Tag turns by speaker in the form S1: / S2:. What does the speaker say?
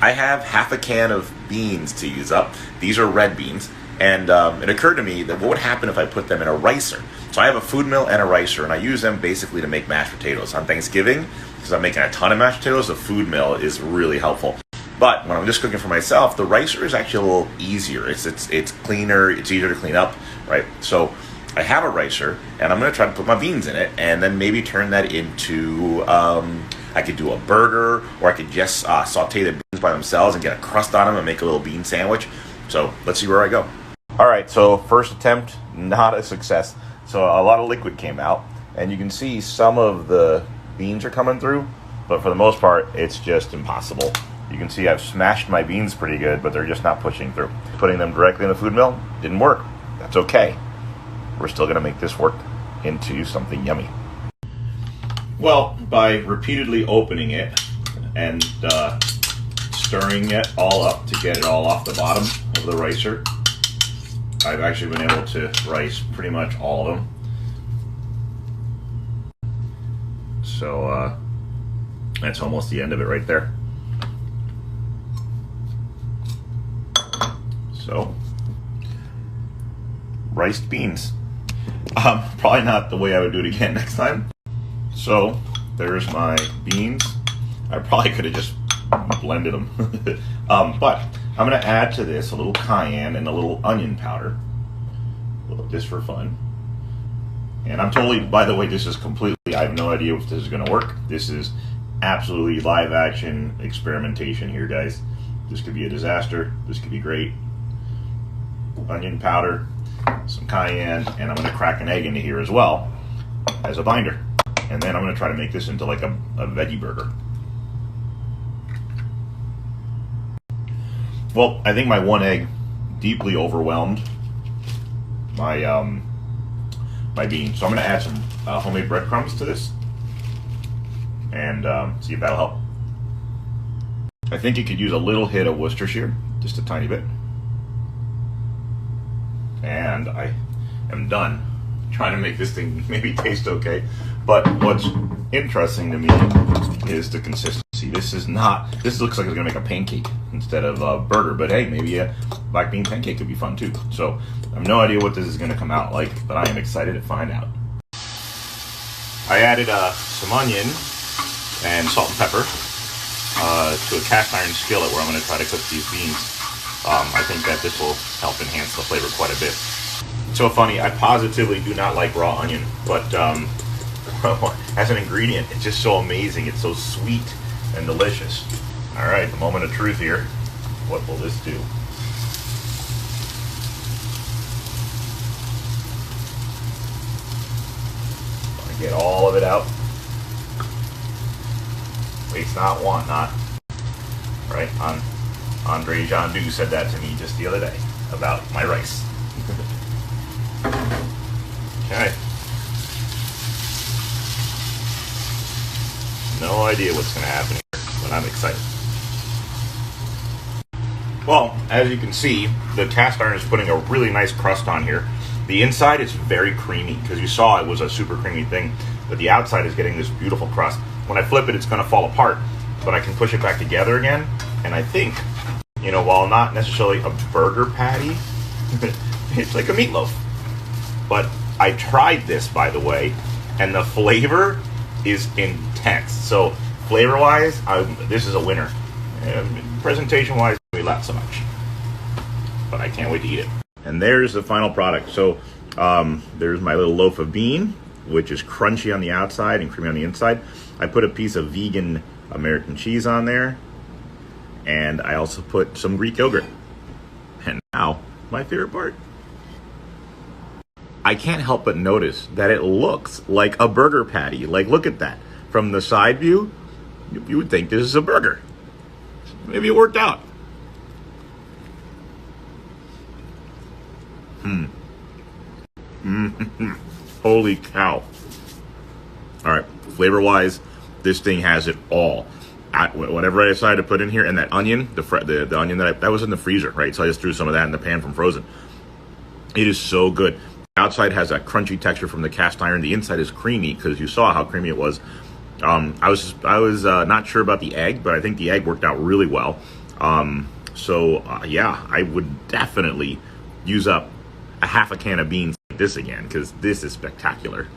S1: I have half a can of beans to use up. These are red beans. And it occurred to me that what would happen if I put them in a ricer? So I have a food mill and a ricer, and I use them basically to make mashed potatoes. On Thanksgiving, because I'm making a ton of mashed potatoes, the food mill is really helpful. But when I'm just cooking for myself, the ricer is actually a little easier. It's cleaner, it's easier to clean up, right? So I have a ricer, and I'm going to try to put my beans in it, and then maybe turn that into, I could do a burger, or I could just saute the beans by themselves and get a crust on them and make a little bean sandwich. So let's see where I go. All right, so first attempt, not a success. So a lot of liquid came out, and you can see some of the beans are coming through, but for the most part, it's just impossible. You can see I've smashed my beans pretty good, but they're just not pushing through. Putting them directly in the food mill didn't work. That's okay. We're still gonna make this work into something yummy. Well, by repeatedly opening it and stirring it all up to get it all off the bottom of the ricer, I've actually been able to rice pretty much all of them. So that's almost the end of it right there. So, riced beans. Probably not the way I would do it again next time. So, there's my beans. I probably could have just blended them. But I'm going to add to this a little cayenne and a little onion powder. Just for fun. And I'm totally, by the way, this is completely, I have no idea if this is going to work. This is absolutely live action experimentation here, guys. This could be a disaster. This could be great. Onion powder, some cayenne, and I'm going to crack an egg into here as well as a binder. And then I'm going to try to make this into like a veggie burger. Well, I think my one egg deeply overwhelmed my my beans. So I'm going to add some homemade breadcrumbs to this and see if that'll help. I think you could use a little hit of Worcestershire, just a tiny bit. And I am done trying to make this thing maybe taste okay. But what's interesting to me is the consistency. This looks like it's gonna make a pancake instead of a burger, but hey, maybe a black bean pancake could be fun too. So I have no idea what this is gonna come out like, but I am excited to find out. I added some onion and salt and pepper to a cast iron skillet where I'm gonna try to cook these beans. I think that this will help enhance the flavor quite a bit. It's so funny, I positively do not like raw onion, but as an ingredient, it's just so amazing. It's so sweet and delicious. All right, the moment of truth here. What will this do? I get all of it out. Waste not, want not. Right? Andre Jandou said that to me just the other day about my rice. Okay. No idea what's going to happen here, but I'm excited. Well, as you can see, the cast iron is putting a really nice crust on here. The inside is very creamy, because you saw it was a super creamy thing, but the outside is getting this beautiful crust. When I flip it, it's going to fall apart, but I can push it back together again, and I think, you know, while not necessarily a burger patty, it's like a meatloaf. But I tried this, by the way, and the flavor is intense. So flavor-wise, this is a winner. Presentation-wise, maybe not so much. But I can't wait to eat it. And there's the final product. So there's my little loaf of bean, which is crunchy on the outside and creamy on the inside. I put a piece of vegan American cheese on there. And I also put some Greek yogurt. And now, my favorite part. I can't help but notice that it looks like a burger patty. Like, look at that. From the side view, you would think this is a burger. Maybe it worked out. Holy cow. All right, flavor-wise, this thing has it all. Whatever I decided to put in here, and that onion, the onion that was in the freezer, right? So I just threw some of that in the pan from frozen. It is so good. The outside has that crunchy texture from the cast iron. The inside is creamy because you saw how creamy it was. I was not sure about the egg, but I think the egg worked out really well. Yeah, I would definitely use up a half a can of beans like this again, because this is spectacular.